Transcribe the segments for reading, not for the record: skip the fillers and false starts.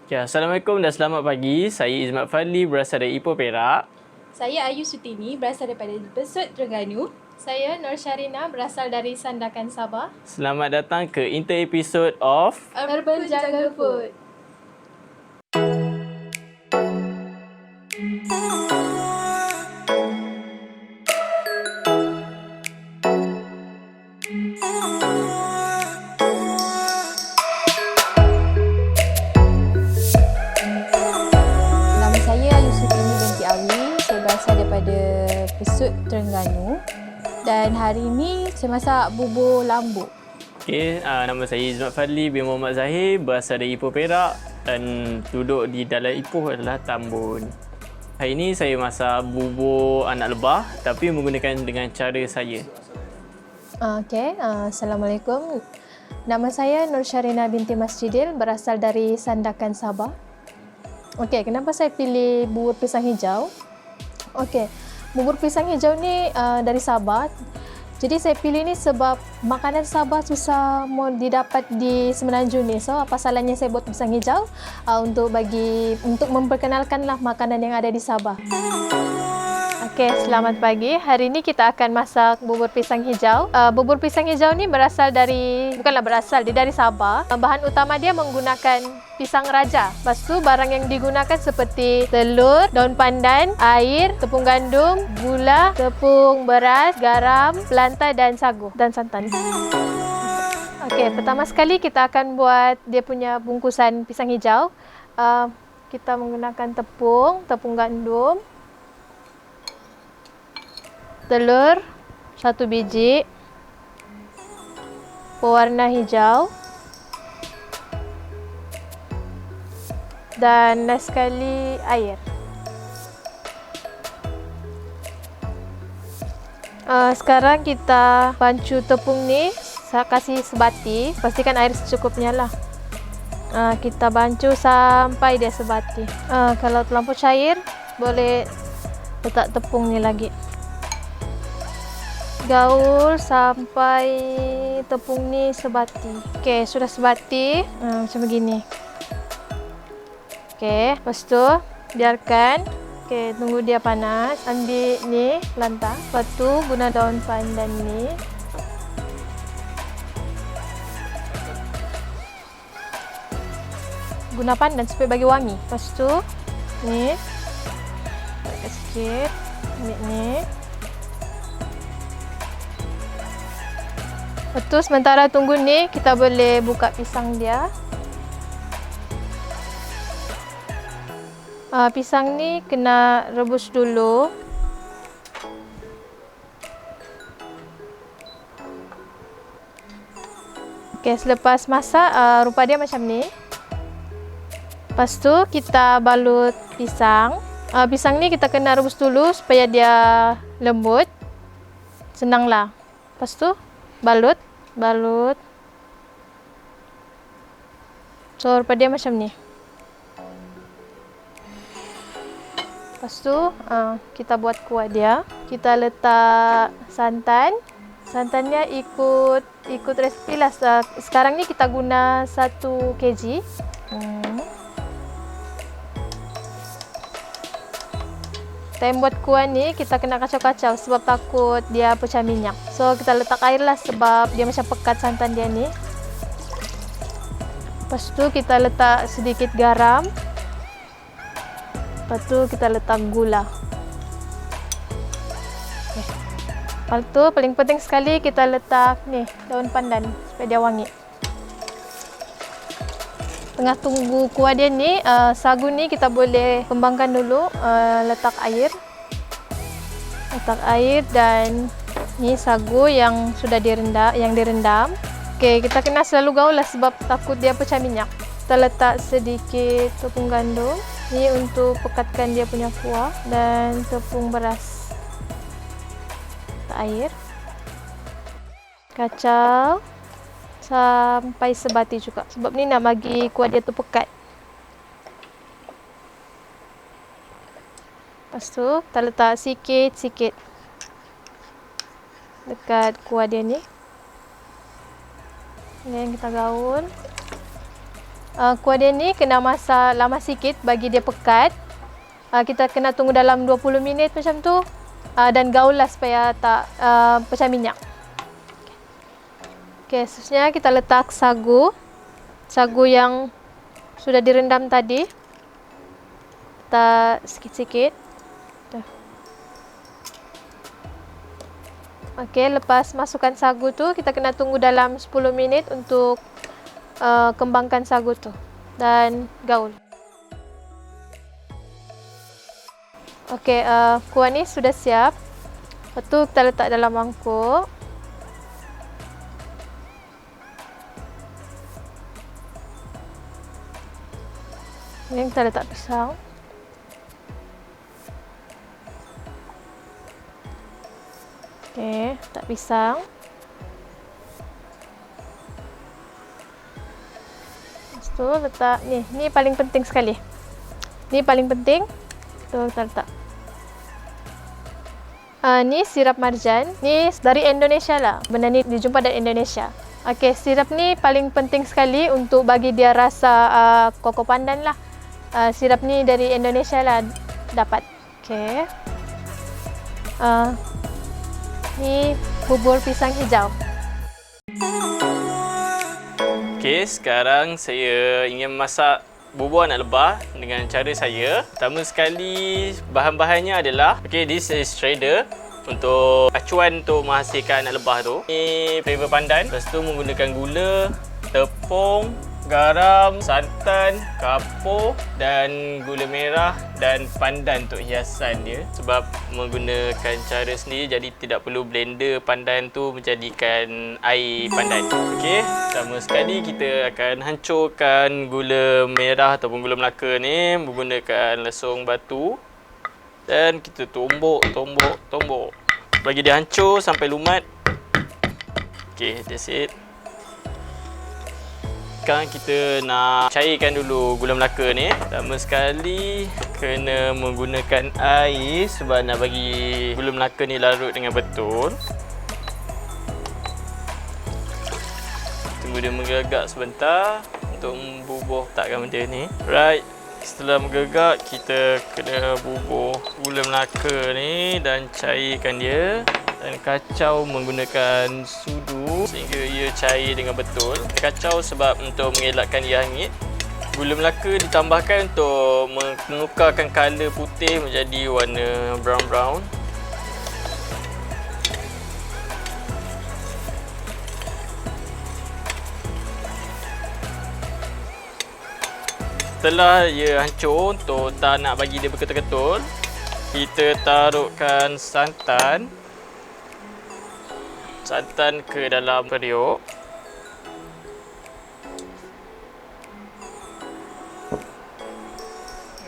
Okay, Assalamualaikum dan selamat pagi. Saya Izmat Fadli berasal dari Ipoh Perak. Saya Ayu Sutini berasal daripada Besut Terengganu. Saya Nur Syarina berasal dari Sandakan Sabah. Selamat datang ke inter episode of Urban Jungle Food. Nama saya Ayu Sutini binti Awi. Saya berasal daripada Besut Terengganu. Dan hari ini saya masak bubur lambu. Okay, nama saya Izmat Fadli bin Muhammad Zahir berasal dari Ipoh Perak dan duduk di dalam Ipoh adalah Tambun. Hari ini saya masak bubur anak lebah tapi menggunakan dengan cara saya. Assalamualaikum. Nama saya Nur Syarina binti Masjidil berasal dari Sandakan Sabah. Kenapa saya pilih bubur pisang hijau? Bubur pisang hijau ni dari Sabah. Jadi saya pilih ni sebab makanan Sabah susah mau didapat di Semenanjung ni. So apa salahnya saya buat pisang hijau untuk memperkenalkanlah makanan yang ada di Sabah. Selamat pagi. Hari ini kita akan masak bubur pisang hijau. Bubur pisang hijau ni dia dari Sabah. Bahan utama dia menggunakan pisang raja. Lepas tu barang yang digunakan seperti telur, daun pandan, air, tepung gandum, gula, tepung beras, garam, pelantai dan sagu dan santan. Pertama sekali kita akan buat dia punya bungkusan pisang hijau. Kita menggunakan tepung gandum, telur 1 biji, pewarna hijau dan last sekali air. Sekarang kita bancu tepung ni, saya kasih sebati, pastikan air secukupnya lah. Kita bancu sampai dia sebati. Kalau terlampau cair, boleh letak tepung ni lagi. Gaul sampai tepung ni sebati. Sudah sebati, macam begini. Lepas tu biarkan. Tunggu dia panas. Ambil ni lantang. Lepas tu guna daun pandan ni. Guna pandan supaya bagi wangi. Lepas tu ni agak sikit. Ambil ni. Lepas sementara tunggu ni, kita boleh buka pisang dia. Pisang ni kena rebus dulu. Selepas masak, rupa dia macam ni. Lepas tu kita balut pisang. Pisang ni kita kena rebus dulu supaya dia lembut. Senanglah. Lepas tu balut. So rupa dia macam ni. Lepas tu kita buat kuah dia. Kita letak santan. Santannya ikut resipi lah. Sekarang ni kita guna 1 kg. Time buat kuah ni kita kena kacau-kacau sebab takut dia pecah minyak. So kita letak air lah sebab dia macam pekat santan dia ni. Lepas tu kita letak sedikit garam. Lepas tu kita letak gula. Lepas tu paling penting sekali kita letak ni daun pandan supaya dia wangi. Tengah tunggu kuah dia ni, sagu ni kita boleh kembangkan dulu. Letak air dan ni sagu yang sudah direndam. Kita kena selalu gaul lah sebab takut dia pecah minyak. Kita letak sedikit tepung gandum ni untuk pekatkan dia punya kuah dan tepung beras. Letak air, kacau sampai sebati juga sebab ni nak bagi kuah dia tu pekat. Lepas tu kita letak sikit-sikit dekat kuah dia ni. Kemudian kita gaul. Kuah dia ni kena masak lama sikit bagi dia pekat. Kita kena tunggu dalam 20 minit macam tu. Dan gaul lah supaya tak pecah minyak. Okey, seterusnya kita letak sagu. Sagu yang sudah direndam tadi. Letak sikit-sikit. Okey, lepas masukkan sagu tu, kita kena tunggu dalam 10 minit untuk kembangkan sagu tu dan gaul. Okey, kuah ni sudah siap. Lepas tu kita letak dalam mangkuk. Ni kita letak pisang. Okey, letak pisang. Tu letak ni paling penting sekali. Ni paling penting. Tu kita letak. Ni sirap marjan. Ni dari Indonesia lah. Benda ni dijumpa dari Indonesia. Okey, sirap ni paling penting sekali untuk bagi dia rasa koko pandan lah. Sirap ni dari Indonesia lah dapat. Okey. Ni bubur pisang hijau. Okey, sekarang saya ingin masak bubur anak lebah dengan cara saya. Pertama sekali, bahan-bahannya adalah this is shredder untuk acuan untuk menghasilkan anak lebah tu. Ni flavor pandan. Lepas tu menggunakan gula, tepung, garam, santan, kapur dan gula merah dan pandan untuk hiasan dia. Sebab menggunakan cara sendiri, jadi tidak perlu blender pandan tu menjadikan air pandan. Okey, pertama sekali kita akan hancurkan gula merah ataupun gula Melaka ni menggunakan lesung batu dan kita tumbuk bagi dia hancur sampai lumat. Okey, that's it. Sekarang kita nak cairkan dulu gula Melaka ni. Pertama sekali kena menggunakan air sebab nak bagi gula Melaka ni larut dengan betul. Tunggu dia menggagak sebentar untuk bubuh letakkan benda ni. Right, setelah menggagak kita kena bubuh gula Melaka ni dan cairkan dia. Dan kacau menggunakan sudu sehingga ia cair dengan betul. Kacau sebab untuk mengelakkan ia hangit. Gula Melaka ditambahkan untuk menukarkan color putih menjadi warna brown-brown. Setelah ia hancur, untuk tak nak bagi dia berketul-ketul, kita taruhkan santan ke dalam periuk.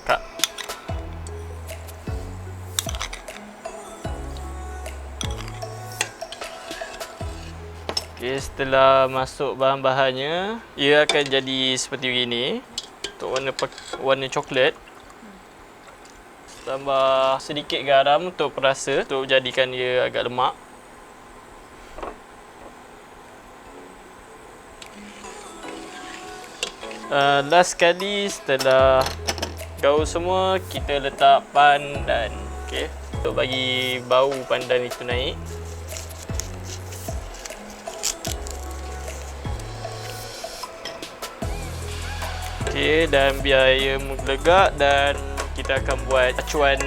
Kak. Okey, setelah masuk bahan-bahannya, ia akan jadi seperti ini. Untuk warna coklat. Tambah sedikit garam untuk perasa, untuk jadikan dia agak lemak. Last sekali setelah gaul semua, kita letak pandan. Okey, untuk bagi bau pandan itu naik. Okey, dan biar ia melegak dan kita akan buat acuan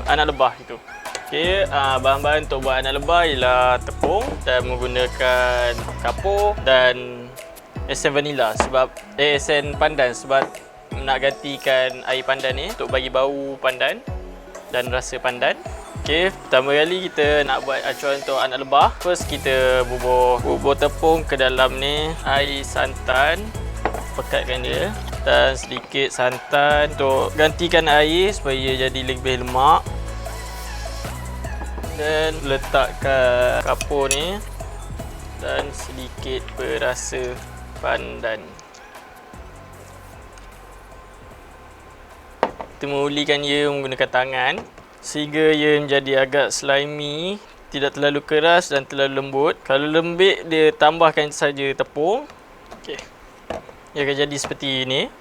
anak lebah itu. Okey, bahan-bahan untuk buat anak lebah ialah tepung dan menggunakan kapur dan esen vanila sebab esen pandan sebab nak gantikan air pandan ni untuk bagi bau pandan dan rasa pandan. Okey, pertama kali kita nak buat acuan untuk anak lebah. First kita bubur tepung ke dalam ni, air santan, pekatkan dia dan sedikit santan untuk gantikan air supaya ia jadi lebih lemak. Dan letakkan kapur ni dan sedikit perasa pandan. Kita mengulikan ia menggunakan tangan sehingga ia menjadi agak slimy, tidak terlalu keras dan terlalu lembut. Kalau lembik, dia tambahkan saja tepung. Okey. Ia akan jadi seperti ini.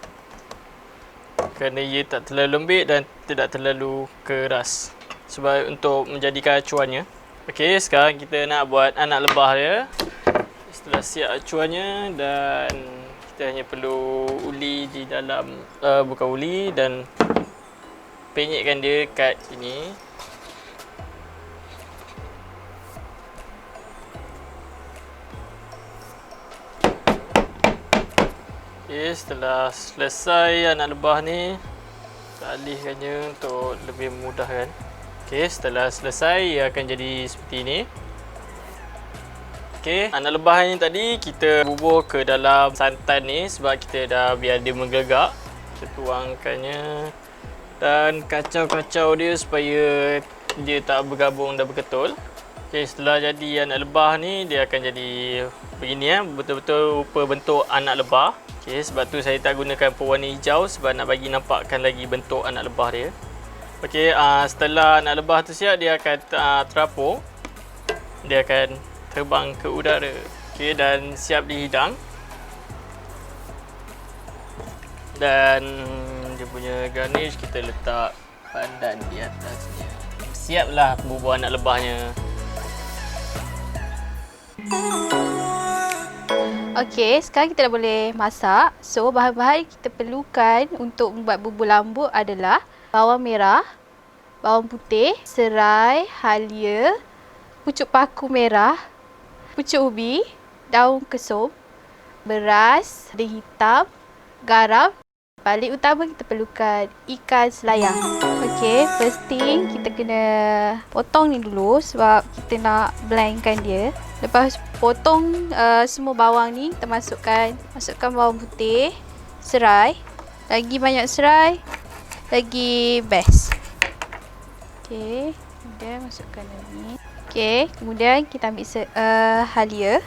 Kerana ia tak terlalu lembik dan tidak terlalu keras. Sebab untuk menjadikan acuannya. Okey, sekarang kita nak buat anak lebah dia. Setelah siap acuannya dan kita hanya perlu uli di dalam, bukan uli, dan penyekkan dia kat sini. Okay, setelah selesai anak lebah ni, kita alihkannya untuk lebih memudahkan. Okay, setelah selesai ia akan jadi seperti ini. Okay, anak lebah ni tadi kita bubur ke dalam santan ni sebab kita dah biar dia menggelegak. Kita tuangkannya dan kacau-kacau dia supaya dia tak bergabung dan berketul. Okay, setelah jadi anak lebah ni, dia akan jadi begini betul-betul rupa bentuk anak lebah. Okay, sebab tu saya tak gunakan pewarna hijau sebab nak bagi nampakkan lagi bentuk anak lebah dia. Okay, setelah anak lebah tu siap, dia akan terapung. Dia akan terbang ke udara. Okay, dan siap dihidang. Dan dia punya garnish kita letak pandan di atasnya. Siaplah bubur anak lebahnya. Okey, sekarang kita dah boleh masak. So, bahan-bahan kita perlukan untuk membuat bubur lambuk adalah bawang merah, bawang putih, serai, halia, pucuk paku merah, pucuk ubi, daun kesum, beras, lada hitam, garam. Balik utama kita perlukan ikan selayang. Okey, first thing kita kena potong ni dulu sebab kita nak blendkan dia. Lepas potong semua bawang ni, kita masukkan bawang putih, serai. Lagi banyak serai, lagi best. Okey, kemudian masukkan ni. Okey, kemudian kita ambil halia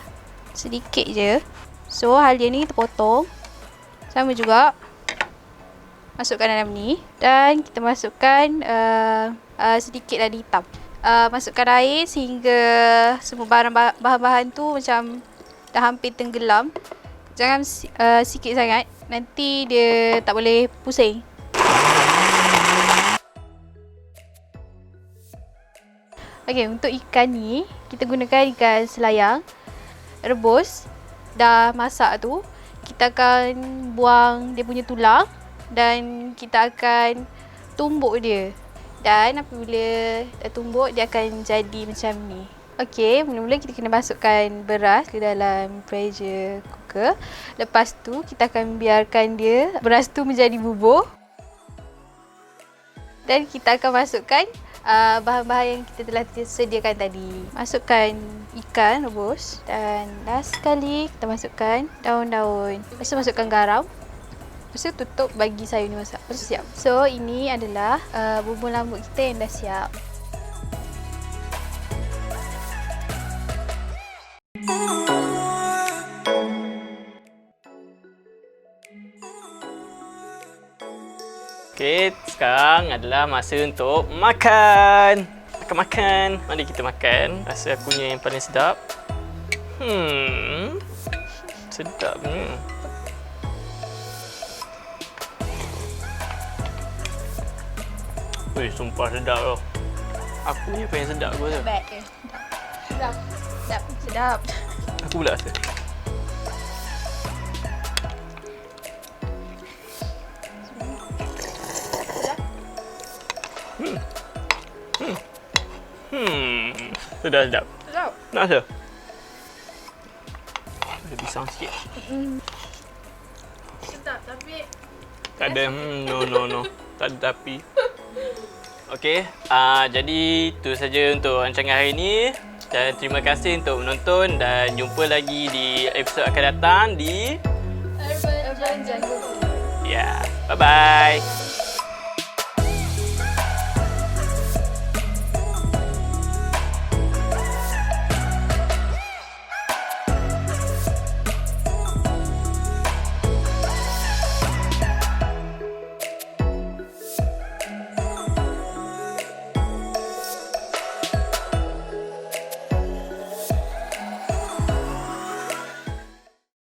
sedikit je. So halia ni kita potong. Sama juga masukkan dalam ni dan kita masukkan sedikit lada hitam. Masukkan air sehingga semua bahan-bahan tu macam dah hampir tenggelam. Jangan sikit sangat, nanti dia tak boleh pusing. Okey, untuk ikan ni kita gunakan ikan selayang rebus. Dah masak tu, kita akan buang dia punya tulang dan kita akan tumbuk dia. Dan apabila dah tumbuk, dia akan jadi macam ni. Okey, mula-mula kita kena masukkan beras ke dalam pressure cooker. Lepas tu, kita akan biarkan dia, beras tu menjadi bubur. Dan kita akan masukkan bahan-bahan yang kita telah sediakan tadi. Masukkan ikan rebus. Dan last sekali, kita masukkan daun-daun. Lepas tu masukkan garam. Lepas tu tutup bagi sayur ni masak. Lepas tu siap. So, ini adalah bubur lambuk kita yang dah siap. Okey, sekarang adalah masa untuk makan. Makan. Mari kita makan. Rasa akunya yang paling sedap. Sedapnya. Weh, sumpah sedap tau. Aku ni paling sedap aku rasa. Bad ke? Sedap. Sedap. Sedap. Aku pula rasa. Sedap, sedap. Sedap. Nak rasa? Ada pisang sikit. Sedap tapi Tak ada, no. Tak ada tapi. Okey, jadi itu saja untuk rancangan hari ini. Dan terima kasih untuk menonton dan jumpa lagi di episod akan datang di Urban Jungle. Ya, bye-bye.